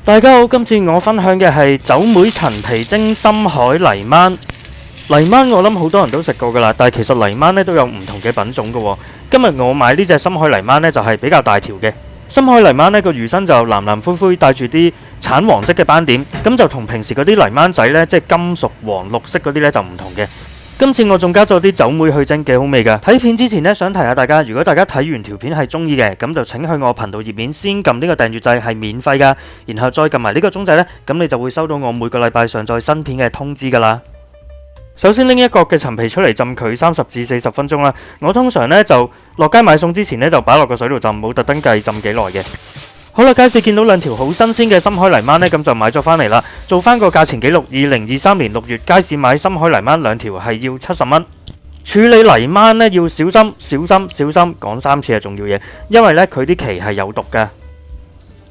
大家好，今次我分享嘅係酒妹陳皮蒸深海泥鰻。泥鰻我諗好多人都食過噶啦，但係其實泥鰻呢都有唔同嘅品種噶喎。今日我買呢隻深海泥鰻呢，就係比較大條嘅。深海泥鰻呢個魚身就藍藍灰灰，帶住啲橙黃色嘅斑點，咁就同平時嗰啲泥鰻仔呢，即係金屬黃綠色嗰啲呢，就唔同嘅。今次我仲加咗啲酒妹去蒸，幾好味噶。睇片之前呢，想提下大家，如果大家睇完條片係中意嘅，咁就請去我頻道頁面先撳呢個訂閱掣，係免費噶，然後再撳埋呢個鐘仔呢，咁你就會收到我每個禮拜上載新片嘅通知噶啦。首先拎一角嘅陳皮出嚟浸佢30至40分鐘啦。我通常呢就落街買餸之前呢，就擺落個水度浸，冇特登計浸幾耐嘅。好啦，街市見到兩條好新鮮嘅深海泥鰻呢，咁就買咗返嚟啦。做返個價錢記錄，2023年6月街市買深海泥鰻兩條係要70蚊。處理泥鰻呢要小心，小心，小心，講3次係重要嘢，因為呢佢啲鰭係有毒㗎。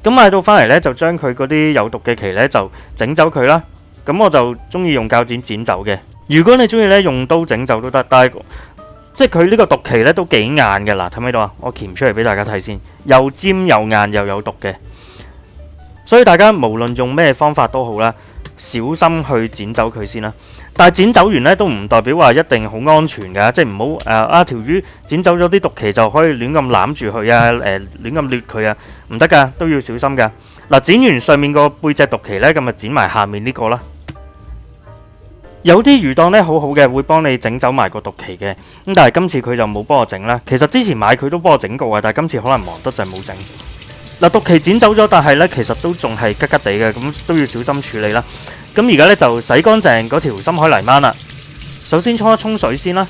咁買到返嚟呢，就將佢嗰啲有毒嘅鰭呢就整走佢啦。咁我就中意用鉸剪剪走嘅。如果你中意呢，用刀整走都得，但係即係佢呢個毒鰭呢都幾硬嘅。嗱，睇唔睇到啊？我鉗出嚟俾大家睇先，又尖又硬又有毒嘅，所以大家無論用咩方法都好啦，小心去剪走佢先啦。但係剪走完呢都唔代表話一定好安全㗎，即係唔好條魚剪走咗啲毒鰭就可以亂咁攬住佢啊，亂咁掠佢啊，唔得㗎，都要小心㗎。嗱，剪完上面個背脊毒鰭呢，咁就剪埋下面呢個啦。有啲魚檔呢好好嘅，會幫你整走埋個毒鰭嘅，咁但係今次佢就冇幫我整啦。其實之前買佢都幫我整過嘅，但係今次可能忙得就冇整。嗱，毒鰭剪走咗，但係呢其實都仲係吉吉地嘅，咁都要小心處理啦。咁而家呢就洗乾淨嗰條深海泥鰻啦。首先沖一沖水先啦，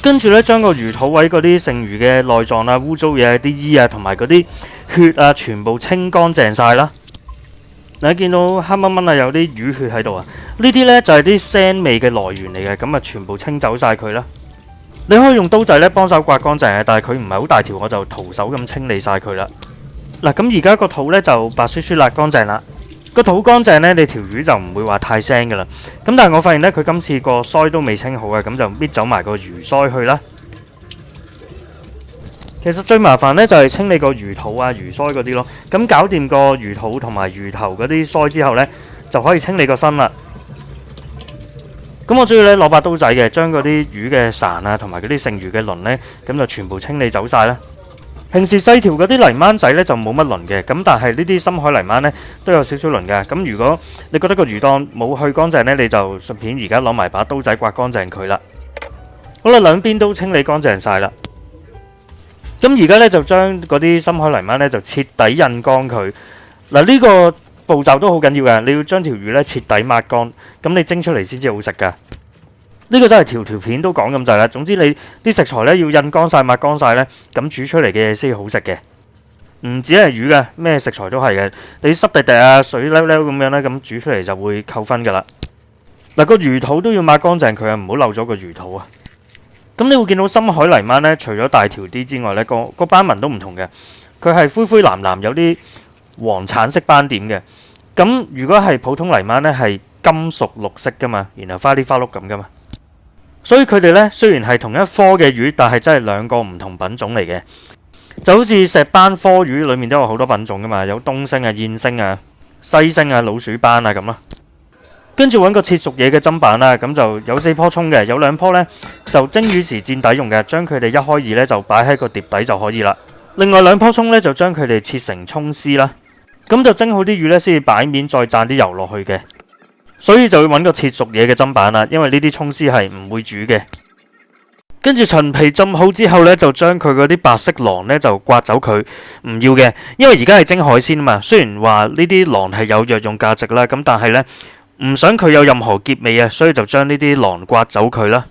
跟住呢將個魚肚位嗰啲剩餘嘅內臟啊、污糟嘢、啲衣啊同埋嗰啲血啊，全部清乾淨晒啦。你見到黑蚊蚊啊，有啲魚血喺度啊，呢啲呢就係啲腥味嘅來源嚟嘅，咁啊全部清走晒佢啦。你可以用刀仔呢幫手刮乾淨嘅，但係佢唔係好大條，我就徒手咁清理晒佢啦。嗱，咁而家個肚呢就白雪雪辣乾淨啦，個肚乾淨呢，你條魚就唔會話太腥噶啦。咁但係我發現呢，佢今次個腮都未清好嘅，咁就搣走埋個魚腮去啦。其實最麻煩呢就係清理個魚肚啊、魚腮嗰啲咯。咁搞掂個魚肚同埋魚頭嗰啲腮之後呢，就可以清理個身啦。咁我中意呢攞把刀仔嘅，將嗰啲魚嘅潺啊同埋嗰啲剩餘嘅鱗呢，咁就全部清理走晒啦。平時細條嗰啲泥鰻仔呢就冇乜鱗嘅，咁但係呢啲深海泥鰻呢都有少少鱗嘅。咁如果你覺得個魚檔冇去乾淨呢，你就順便而家攞埋把刀仔刮乾淨佢啦。好啦，兩邊都清理乾淨晒啦。咁而家呢，就將嗰啲深海泥鰻呢，就徹底印乾佢。嗱，呢個步驟都好緊要嘅，你要將條魚呢徹底抹乾，咁你蒸出嚟先至好食噶。呢個真係條條片都講咁滯啦。總之你啲食材呢要印乾晒、抹乾晒呢，咁煮出嚟嘅嘢先好食嘅。唔止係魚嘅，咩食材都係嘅。你濕滴滴啊、水溜溜咁樣呢，咁煮出嚟就會扣分噶啦。嗱，個魚肚都要抹乾淨佢啊，唔好漏咗個魚肚啊。咁你會見到深海泥鰻呢，除咗大條啲之外呢，個斑紋都唔同嘅。佢係灰灰藍藍，有啲黃橙色斑點嘅。咁如果係普通泥鰻呢，係金屬綠色噶嘛，然後花哩花碌咁噶嘛。所以佢哋呢，雖然係同一科嘅魚，但係真係兩個唔同品種嚟嘅。就好似石斑科魚裏面都有好多品種噶嘛，有東星啊、燕星啊、西星啊、老鼠斑啊咁啦。跟住揾個切熟嘢嘅砧板啦，咁就有4棵葱嘅，有2棵呢就蒸魚時墊底用嘅，將佢哋一開二呢就擺喺個碟底就可以啦。另外2棵葱呢就將佢哋切成葱絲啦，咁就蒸好啲魚呢先至擺面，再灒啲油落去嘅。所以就要揾個切熟嘢嘅砧板啦，因為呢啲葱絲係唔會煮嘅。跟住陳皮浸好之後呢，就將佢嗰啲白色囊呢就刮走佢，唔要嘅，因為而家係蒸海鮮啊嘛。雖然話呢啲囊係有藥用價值啦，咁但係呢，唔想佢有任何澀味啊，所以就將呢啲囊刮走佢啦。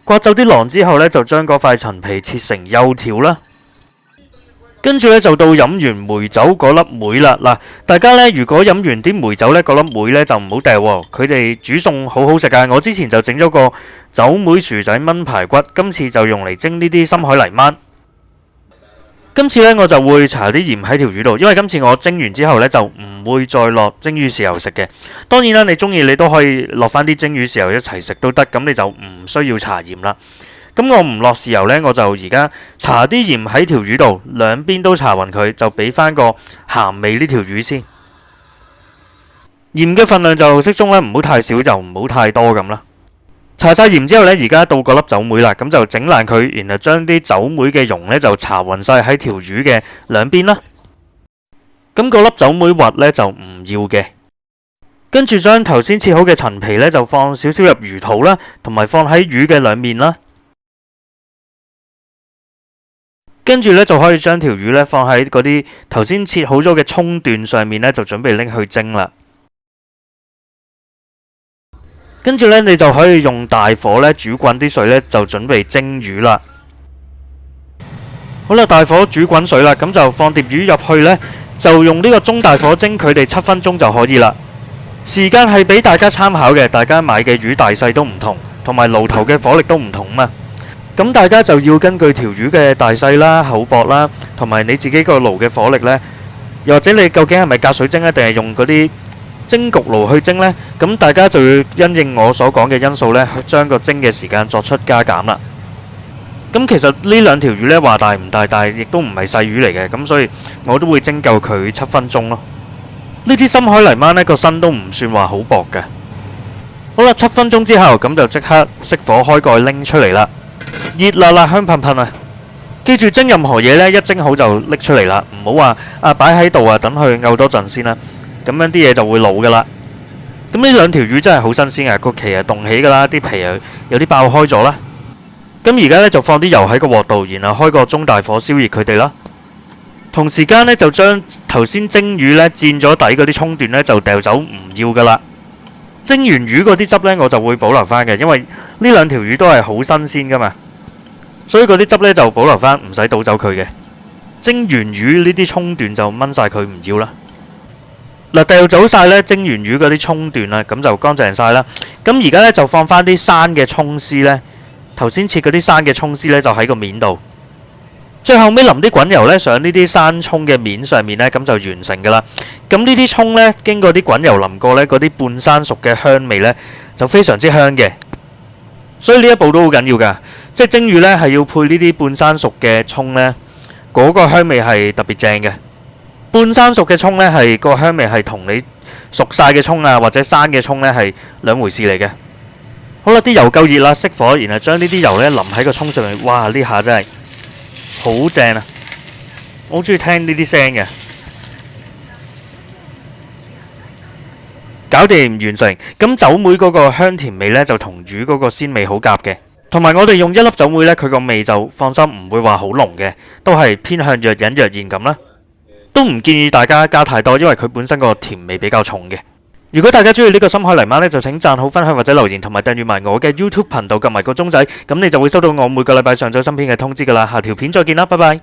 刮走啲囊之後呢，就將嗰塊陳皮切成幼條啦。跟住呢，就到飲完梅酒嗰粒梅啦。嗱，大家呢，如果飲完啲梅酒呢，嗰粒梅呢就唔好掉喎。佢哋煮餸好好食噶。我之前就整咗個酒梅薯仔炆排骨，今次就用嚟蒸呢啲深海泥鰻。今次呢，我就會搽啲鹽喺條魚度，因為今次我蒸完之後呢，就唔會再落蒸魚豉油食嘅。當然啦，你中意你都可以落翻啲蒸魚豉油一齊食都得，咁你就唔需要搽鹽啦。咁我唔落豉油呢，我就而家搽啲鹽喺條魚度，兩邊都搽勻佢，就俾翻個鹹味呢條魚先。鹽嘅份量就適中啦，唔好太少就唔好太多咁啦。搽晒鹽之後呢，而家到嗰粒酒梅啦，咁就整爛佢，然後將啲酒梅嘅蓉呢就搽勻晒喺條魚嘅兩邊啦。咁嗰粒酒梅核呢就唔要嘅。跟住將頭先切好嘅陳皮呢就放少少入魚肚啦，同埋放喺魚嘅兩面啦。跟住呢就可以將條魚呢放喺嗰啲頭先切好咗嘅葱段上面呢，就準備拎去蒸啦。跟住呢，你就可以用大火呢煮滾啲水呢，就準備蒸魚啦。好啦，大火煮滾水啦，咁就放碟魚入去呢，就用呢個中大火蒸佢哋7分鐘就可以啦。時間係俾大家參考嘅，大家買嘅魚大細都唔同，同埋爐頭嘅火力都唔同嘛。咁大家就要根據條魚嘅大細啦、厚薄啦，同埋你自己個爐嘅火力呢，又或者你究竟係咪隔水蒸呢，定係用嗰啲蒸焗爐去蒸呢？咁大家就要因應我所講嘅因素呢，將個蒸嘅時間作出加減啦。咁其實呢兩條魚呢，話大唔大，但係亦都唔係細魚嚟嘅，咁所以我都會蒸夠佢7分鐘咯。呢啲深海泥鯭呢個身都唔算話好薄嘅。好啦，7分鐘之後咁就即刻熄火開蓋拎出嚟啦，熱辣辣香噴噴啊！記住蒸任何嘢呢，一蒸好就拎出嚟啦，唔好話擺喺度等佢漚多陣先啦，咁樣啲嘢就會老噶啦。咁呢兩條魚真係好新鮮啊，個鰭係凍起噶啦，啲皮又有啲爆開咗啦。咁而家呢，就放啲油喺個鑊度，然後開個中大火燒熱佢哋啦。同時間呢，就將頭先蒸魚呢煎咗底嗰啲葱段呢就掉走唔要噶啦。蒸完魚嗰啲汁呢，我就會保留翻嘅，因為呢兩條魚都係好新鮮噶嘛，所以嗰啲汁呢就保留翻，唔使倒走佢嘅。蒸完魚呢啲葱段就炆晒佢唔要啦。嗱，掉走晒呢蒸完魚嗰啲葱段啦，咁就乾淨晒啦。咁而家呢，就放翻啲生嘅葱絲呢，頭先切嗰啲生嘅葱絲呢，就喺個面度。最後尾淋啲滾油呢上呢啲生葱嘅面上面呢，咁就完成噶啦。咁呢啲葱呢，經過啲滾油淋過呢，嗰啲半生熟嘅香味呢，就非常之香嘅。所以呢一步都好緊要噶，即係蒸魚呢係要配呢啲半生熟嘅葱呢，嗰個香味係特別正嘅。半生熟嘅葱呢，係個香味係同你熟晒嘅葱或者生嘅葱呢係兩回事嚟嘅。好啦，啲油夠熱啦，熄火，然後將呢啲油呢淋喺個葱上面，哇！呢下真係〜好正啊！我好中意聽呢啲聲嘅。搞掂完成，咁酒梅嗰個香甜味呢，就同魚嗰個鮮味好夾嘅。同埋我哋用一粒酒梅呢，佢個味就放心唔會話好濃嘅，都係偏向若隱若現咁啦。都唔建議大家加太多，因為佢本身個甜味比較重嘅。如果大家中意呢個深海泥鯭呢，就請讚好、分享或者留言，同埋訂閱埋我嘅 YouTube 頻道，撳埋個鐘仔，咁你就會收到我每個禮拜上載新片嘅通知噶啦。下條片再見啦，拜拜。